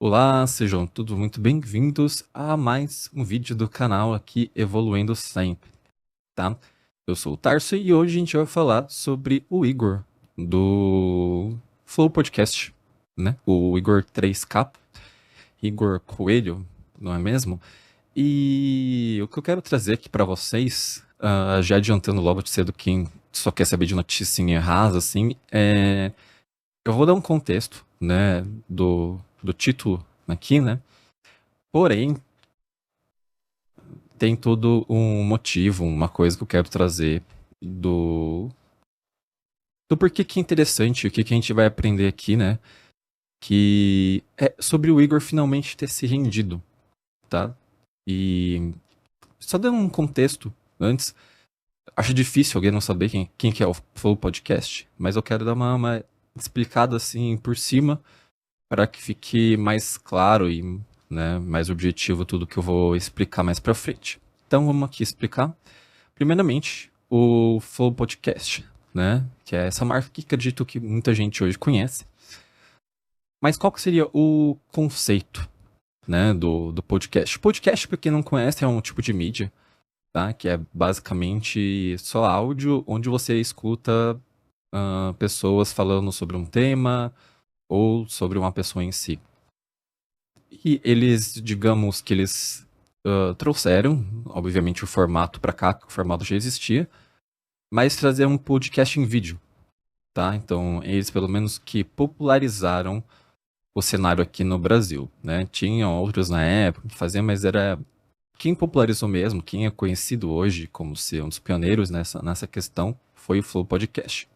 Olá, sejam todos muito bem-vindos a mais um vídeo do canal aqui Evoluindo Sempre, tá? Eu sou o Tarso e hoje a gente vai falar sobre o Igor do Flow Podcast, né? O Igor 3K, Igor Coelho, não é mesmo? E o que eu quero trazer aqui pra vocês, já adiantando logo de cedo quem só quer saber de notícia rasa, assim, eu vou dar um contexto, né, do título aqui, né? Porém, tem todo um motivo, uma coisa que eu quero trazer do, do porquê que é interessante, o que que a gente vai aprender aqui, né? Que é sobre o Igor finalmente ter se rendido, tá? E só dando um contexto antes, acho difícil alguém não saber quem que é o Flow Podcast, mas eu quero dar uma explicada assim por cima para que fique mais claro e, né, mais objetivo tudo que eu vou explicar mais pra frente. Então vamos aqui explicar. Primeiramente, o Flow Podcast, né? Que é essa marca que acredito que muita gente hoje conhece. Mas qual que seria o conceito, né, do podcast? Podcast, para quem não conhece, é um tipo de mídia, tá? Que é basicamente só áudio, onde você escuta pessoas falando sobre um tema ou sobre uma pessoa em si. E eles, digamos que eles trouxeram, obviamente, o formato para cá, que o formato já existia, mas trazer um podcast em vídeo, tá? Então, eles pelo menos que popularizaram o cenário aqui no Brasil, né? Tinham outros na época que faziam, mas era quem popularizou mesmo, quem é conhecido hoje como ser um dos pioneiros nessa questão, foi o Flow Podcast.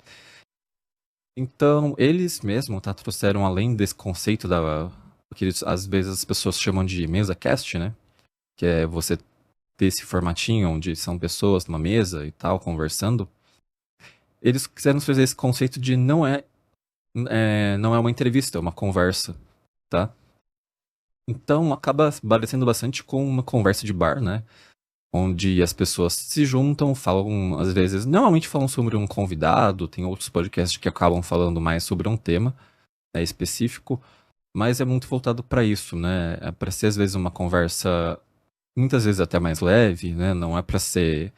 Então, eles mesmo, tá, trouxeram além desse conceito o que às vezes as pessoas chamam de mesa cast, né? Que é você ter esse formatinho onde são pessoas numa mesa e tal, conversando. Eles quiseram fazer esse conceito de não é uma entrevista, é uma conversa, tá? Então acaba parecendo bastante com uma conversa de bar, né? Onde as pessoas se juntam, falam, às vezes, normalmente falam sobre um convidado, tem outros podcasts que acabam falando mais sobre um tema, né, específico, mas é muito voltado para isso, né? É para ser às vezes uma conversa, muitas vezes até mais leve, né? Não é para ser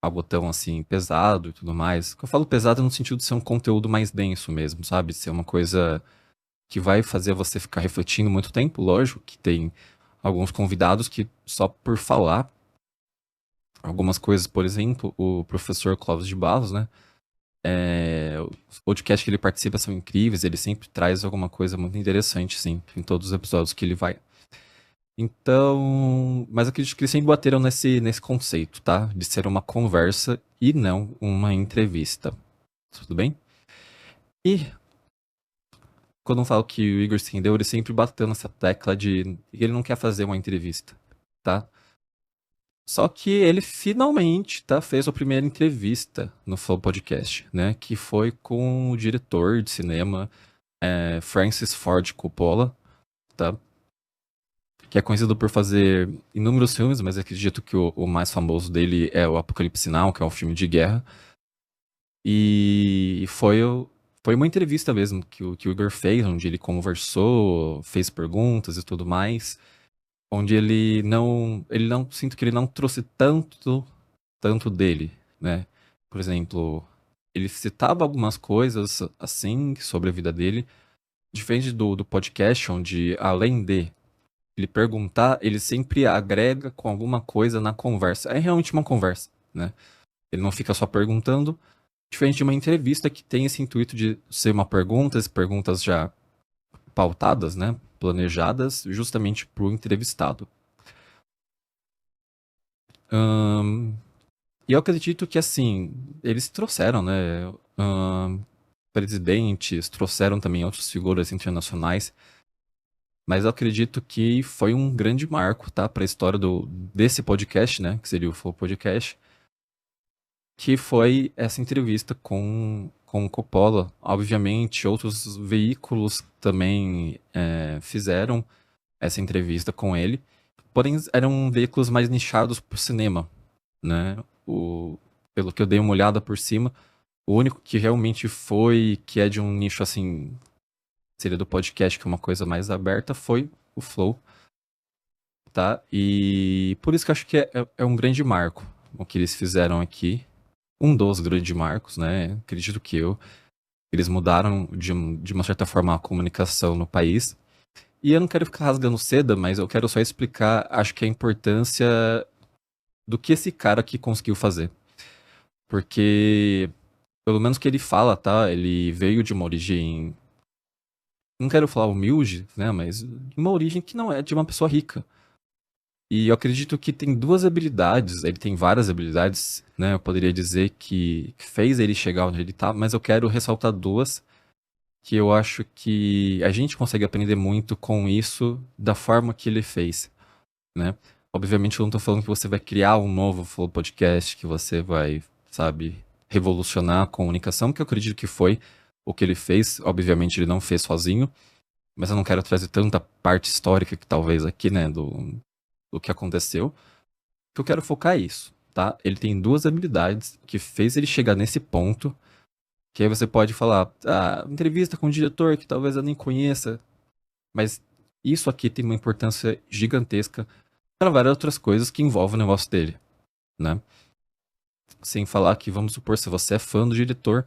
algo tão assim pesado e tudo mais. Eu falo pesado no sentido de ser um conteúdo mais denso mesmo, sabe? Ser uma coisa que vai fazer você ficar refletindo muito tempo. Lógico que tem alguns convidados que só por falar algumas coisas, por exemplo, o professor Clóvis de Barros, né? Os podcasts que ele participa são incríveis, ele sempre traz alguma coisa muito interessante, sim, em todos os episódios que ele vai. Então, mas eu acredito que eles sempre bateram nesse conceito, tá? De ser uma conversa e não uma entrevista. Tudo bem? E quando eu falo que o Igor se rendeu, ele sempre bateu nessa tecla de que ele não quer fazer uma entrevista, tá? Só que ele finalmente, tá, fez a primeira entrevista no Flow Podcast, né? Que foi com o diretor de cinema, Francis Ford Coppola, tá? Que é conhecido por fazer inúmeros filmes, mas acredito que o mais famoso dele é o Apocalipse Now, que é um filme de guerra. E foi uma entrevista mesmo que o Igor fez, onde ele conversou, fez perguntas e tudo mais, onde ele não, sinto que ele não trouxe tanto dele, né? Por exemplo, ele citava algumas coisas, assim, sobre a vida dele, diferente do podcast, onde além de ele perguntar, ele sempre agrega com alguma coisa na conversa. É realmente uma conversa, né? Ele não fica só perguntando, diferente de uma entrevista que tem esse intuito de ser uma pergunta, as perguntas já pautadas, né? Planejadas justamente para o entrevistado. E eu acredito que, assim, eles trouxeram, né? Presidentes, trouxeram também outras figuras internacionais, mas eu acredito que foi um grande marco, tá? Para a história desse podcast, né? Que seria o Flow Podcast, que foi essa entrevista com o Coppola. Obviamente, outros veículos também fizeram essa entrevista com ele, porém eram veículos mais nichados pro cinema, né? Pelo que eu dei uma olhada por cima, o único que realmente foi, que é de um nicho assim, seria do podcast, que é uma coisa mais aberta, foi o Flow, tá? E por isso que eu acho que é um grande marco o que eles fizeram aqui. Um dos grandes marcos, né? Acredito que eles mudaram de uma certa forma a comunicação no país. E eu não quero ficar rasgando seda, mas eu quero só explicar, acho que a importância do que esse cara aqui conseguiu fazer. Porque, pelo menos que ele fala, tá? Ele veio de uma origem, não quero falar humilde, né? Mas de uma origem que não é de uma pessoa rica. E eu acredito que tem duas habilidades, ele tem várias habilidades, né? Eu poderia dizer que fez ele chegar onde ele tá, mas eu quero ressaltar duas que eu acho que a gente consegue aprender muito com isso da forma que ele fez, né? Obviamente eu não tô falando que você vai criar um novo Flow Podcast, que você vai, sabe, revolucionar a comunicação, que eu acredito que foi o que ele fez. Obviamente ele não fez sozinho, mas eu não quero trazer tanta parte histórica que talvez aqui, né, do que aconteceu. O que eu quero focar é isso, tá? Ele tem duas habilidades que fez ele chegar nesse ponto, que aí você pode falar, entrevista com um diretor que talvez eu nem conheça, mas isso aqui tem uma importância gigantesca para várias outras coisas que envolvem o negócio dele, né? Sem falar que, vamos supor, se você é fã do diretor,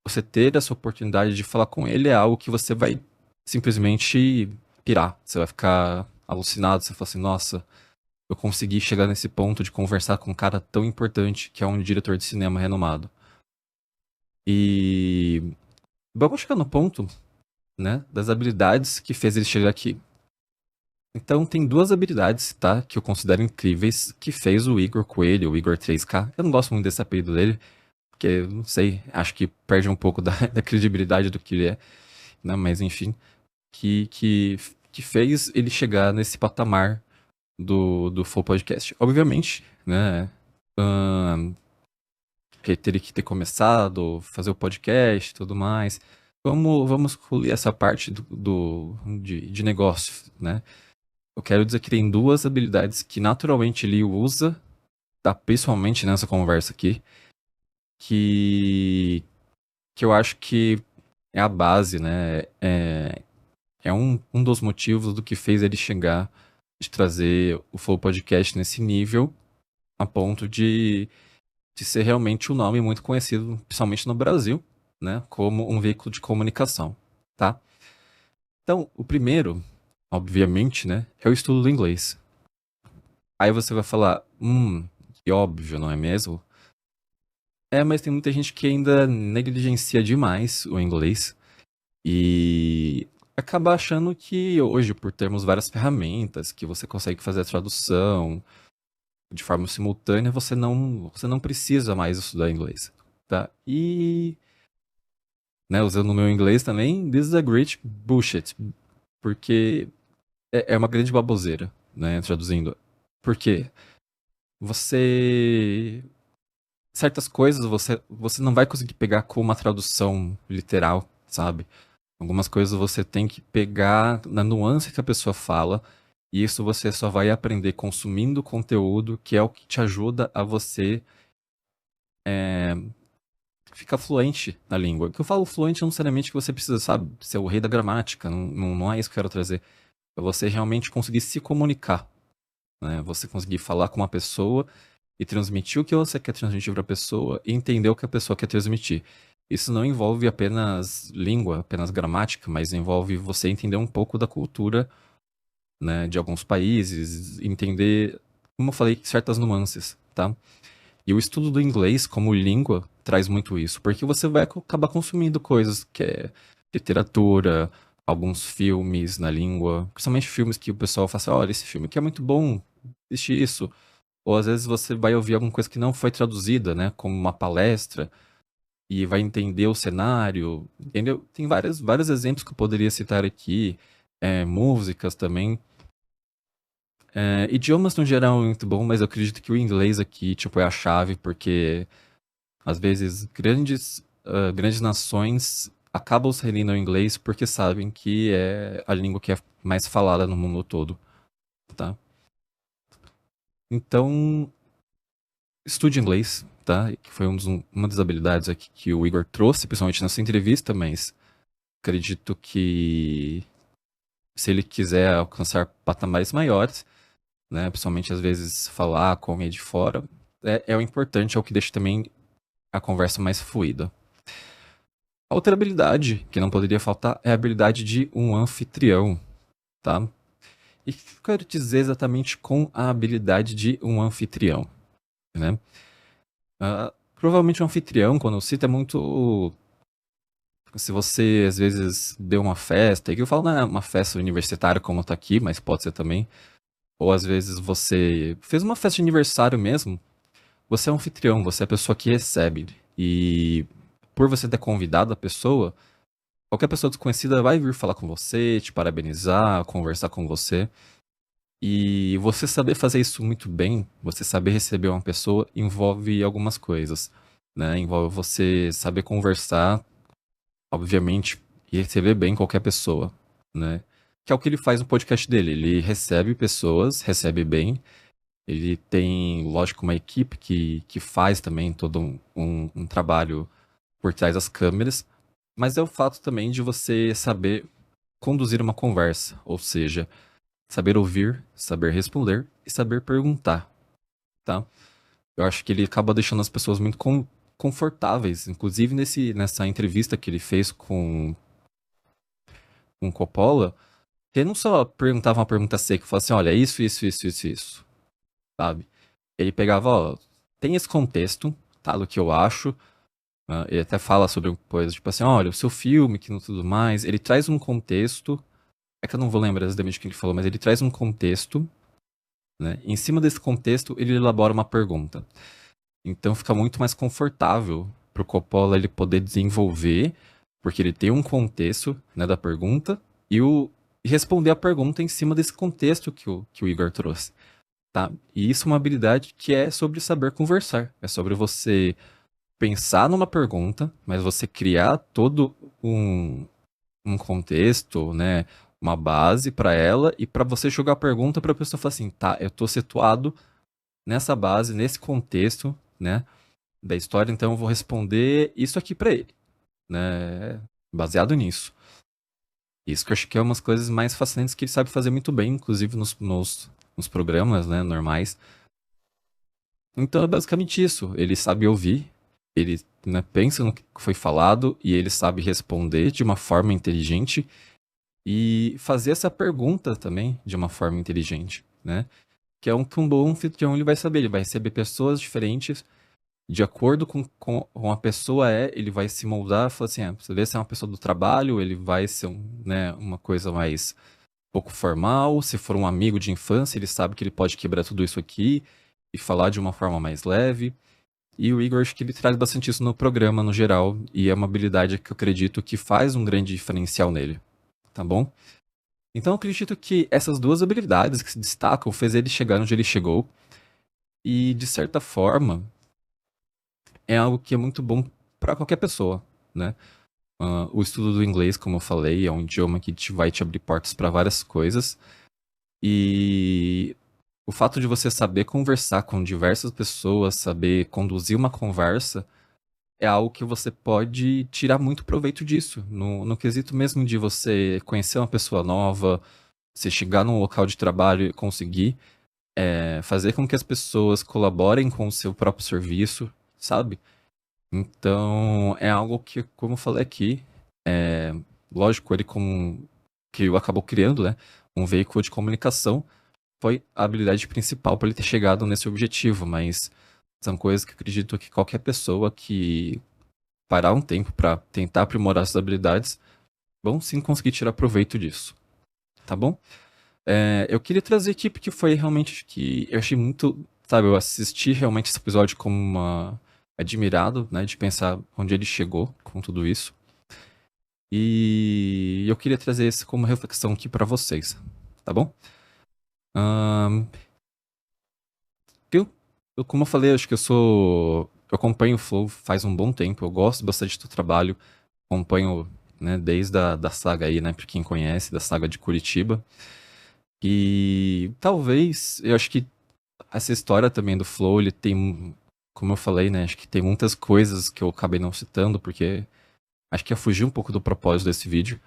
você ter essa oportunidade de falar com ele é algo que você vai simplesmente pirar. Você vai ficar alucinado, você fala assim, nossa, eu consegui chegar nesse ponto de conversar com um cara tão importante que é um diretor de cinema renomado. E vamos chegar no ponto, né, das habilidades que fez ele chegar aqui. Então tem duas habilidades, tá, que eu considero incríveis, que fez o Igor Coelho, o Igor 3K. Eu não gosto muito desse apelido dele, porque, não sei, acho que perde um pouco da credibilidade do que ele é, né, mas enfim, que, que, que fez ele chegar nesse patamar do Flow Podcast. Obviamente, né, que ele teria que ter começado, fazer o podcast e tudo mais. Vamos excluir essa parte de negócio, né? Eu quero dizer que tem duas habilidades que naturalmente ele usa, tá? Principalmente nessa conversa aqui, que, que eu acho que é a base, né? É um dos motivos do que fez ele chegar, de trazer o Flow Podcast nesse nível, a ponto de ser realmente um nome muito conhecido, principalmente no Brasil, né? Como um veículo de comunicação, tá? Então, o primeiro, obviamente, né? É o estudo do inglês. Aí você vai falar, que óbvio, não é mesmo? Mas tem muita gente que ainda negligencia demais o inglês e acaba achando que hoje, por termos várias ferramentas que você consegue fazer a tradução de forma simultânea, você não precisa mais estudar inglês, tá? E, né, usando o meu inglês também, this is a great bullshit, porque é uma grande baboseira, né, traduzindo. Por quê? Você certas coisas você não vai conseguir pegar com uma tradução literal, sabe? Algumas coisas você tem que pegar na nuance que a pessoa fala, e isso você só vai aprender consumindo conteúdo, que é o que te ajuda a você ficar fluente na língua. O que eu falo fluente não necessariamente que você precisa, sabe, ser o rei da gramática, não é isso que eu quero trazer. É você realmente conseguir se comunicar, né? Você conseguir falar com uma pessoa e transmitir o que você quer transmitir para a pessoa e entender o que a pessoa quer transmitir. Isso não envolve apenas língua, apenas gramática, mas envolve você entender um pouco da cultura, né, de alguns países, entender, como eu falei, certas nuances, tá? E o estudo do inglês como língua traz muito isso, porque você vai acabar consumindo coisas que é literatura, alguns filmes na língua, principalmente filmes que o pessoal fala assim, olha, esse filme aqui é muito bom, existe isso. Ou às vezes você vai ouvir alguma coisa que não foi traduzida, né? Como uma palestra, e vai entender o cenário, entendeu? Tem vários exemplos que eu poderia citar aqui, músicas também. Idiomas no geral é muito bom, mas eu acredito que o inglês aqui, tipo, é a chave, porque às vezes grandes nações acabam se rendendo ao inglês porque sabem que é a língua que é mais falada no mundo todo, tá? Então, estude inglês, tá? Que foi uma das habilidades aqui que o Igor trouxe, principalmente nessa entrevista, mas, acredito que se ele quiser alcançar patamares maiores, né, principalmente às vezes falar com alguém de fora, é o importante, é o que deixa também a conversa mais fluida. A outra habilidade que não poderia faltar é a habilidade de um anfitrião, tá? E o que eu quero dizer exatamente com a habilidade de um anfitrião, né? Provavelmente um anfitrião, quando eu cito, é muito... Se você, às vezes, deu uma festa, e que eu falo, não é uma festa universitária como tá aqui, mas pode ser também. Ou às vezes você fez uma festa de aniversário mesmo, você é um anfitrião, você é a pessoa que recebe. E por você ter convidado a pessoa, qualquer pessoa desconhecida vai vir falar com você, te parabenizar, conversar com você. E você saber fazer isso muito bem, você saber receber uma pessoa, envolve algumas coisas, né? Envolve você saber conversar, obviamente, e receber bem qualquer pessoa, né? Que é o que ele faz no podcast dele. Ele recebe pessoas, recebe bem. Ele tem, lógico, uma equipe que faz também todo um trabalho por trás das câmeras. Mas é o fato também de você saber conduzir uma conversa, ou seja, saber ouvir, saber responder e saber perguntar, tá? Eu acho que ele acaba deixando as pessoas muito confortáveis, inclusive nessa entrevista que ele fez com Coppola, que ele não só perguntava uma pergunta seca, falava assim, olha, isso, sabe? Ele pegava, ó, tem esse contexto, tá, do que eu acho, ele até fala sobre coisas, tipo assim, olha, o seu filme, que não tudo mais, ele traz um contexto, é que eu não vou lembrar exatamente o que ele falou, mas ele traz um contexto, né? E em cima desse contexto, ele elabora uma pergunta. Então fica muito mais confortável pro Coppola ele poder desenvolver, porque ele tem um contexto, né, da pergunta e responder a pergunta em cima desse contexto que o Igor trouxe, tá? E isso é uma habilidade que é sobre saber conversar, é sobre você pensar numa pergunta, mas você criar todo um contexto, né, uma base para ela e para você jogar a pergunta para a pessoa falar assim, tá, eu tô situado nessa base, nesse contexto, né, da história, então eu vou responder isso aqui pra ele, né? Baseado nisso. Isso que eu acho que é umas coisas mais fascinantes que ele sabe fazer muito bem, inclusive nos programas, né, normais. Então é basicamente isso. Ele sabe ouvir, ele, né, pensa no que foi falado e ele sabe responder de uma forma inteligente e fazer essa pergunta também de uma forma inteligente, né? Que é que um bom anfitrião ele vai saber, ele vai receber pessoas diferentes de acordo com a pessoa ele vai se moldar, falar assim, você vê se é uma pessoa do trabalho, ele vai ser né, uma coisa mais pouco formal, se for um amigo de infância, ele sabe que ele pode quebrar tudo isso aqui e falar de uma forma mais leve. E o Igor, acho que ele traz bastante isso no programa, no geral, e é uma habilidade que eu acredito que faz um grande diferencial nele, tá bom? Então eu acredito que essas duas habilidades que se destacam fez ele chegar onde ele chegou, e de certa forma é algo que é muito bom para qualquer pessoa, né? O estudo do inglês, como eu falei, é um idioma que vai te abrir portas para várias coisas. E o fato de você saber conversar com diversas pessoas, saber conduzir uma conversa, é algo que você pode tirar muito proveito disso. No quesito mesmo de você conhecer uma pessoa nova, você chegar num local de trabalho e conseguir fazer com que as pessoas colaborem com o seu próprio serviço, sabe? Então, é algo que, como eu falei aqui, lógico, ele como que acabou criando, né, um veículo de comunicação, foi a habilidade principal para ele ter chegado nesse objetivo, mas são coisas que eu acredito que qualquer pessoa que parar um tempo para tentar aprimorar essas habilidades, vão sim conseguir tirar proveito disso, tá bom? Eu queria trazer aqui porque foi realmente que eu achei muito, sabe, eu assisti realmente esse episódio como admirado, né, de pensar onde ele chegou com tudo isso. E eu queria trazer isso como reflexão aqui pra vocês, tá bom? Ahn, como eu falei, acho que eu acompanho o Flow faz um bom tempo, eu gosto bastante do trabalho, acompanho, né, desde da saga aí, né, pra quem conhece, da saga de Curitiba. E talvez, eu acho que essa história também do Flow, ele tem, como eu falei, né, acho que tem muitas coisas que eu acabei não citando, porque Acho que ia fugir um pouco do propósito desse vídeo,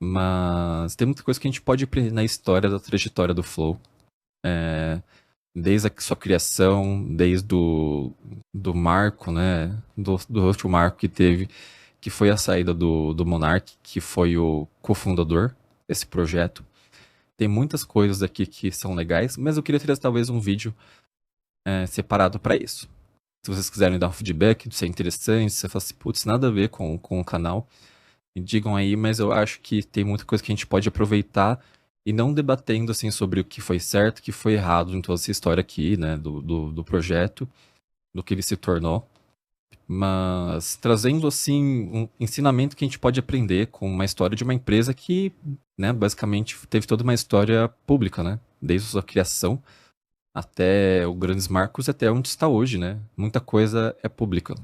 mas tem muita coisa que a gente pode aprender na história da trajetória do Flow. Desde a sua criação, desde do marco, né? Do último marco que teve, que foi a saída do Monark, que foi o cofundador desse projeto. Tem muitas coisas aqui que são legais, mas eu queria ter talvez um vídeo separado para isso. Se vocês quiserem dar um feedback, se é interessante, se você fala assim, putz, nada a ver com o canal, me digam aí, mas eu acho que tem muita coisa que a gente pode aproveitar e não debatendo assim sobre o que foi certo, o que foi errado em toda essa história aqui, né, do projeto, do que ele se tornou, mas trazendo assim um ensinamento que a gente pode aprender com uma história de uma empresa que, né, basicamente teve toda uma história pública, né, desde a sua criação até o Grandes Marcos, até onde está hoje, né? Muita coisa é pública.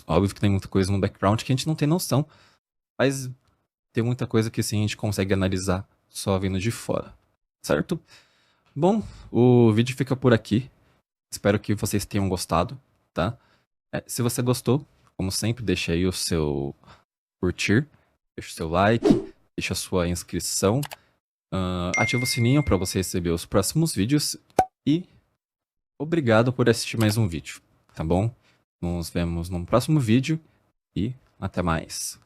Óbvio que tem muita coisa no background que a gente não tem noção, mas tem muita coisa que sim a gente consegue analisar só vindo de fora, certo? Bom, o vídeo fica por aqui. Espero que vocês tenham gostado, tá? Se você gostou, como sempre, deixa aí o seu curtir, deixa o seu like, deixa a sua inscrição, ativa o sininho para você receber os próximos vídeos e obrigado por assistir mais um vídeo, tá bom? Nos vemos no próximo vídeo e até mais.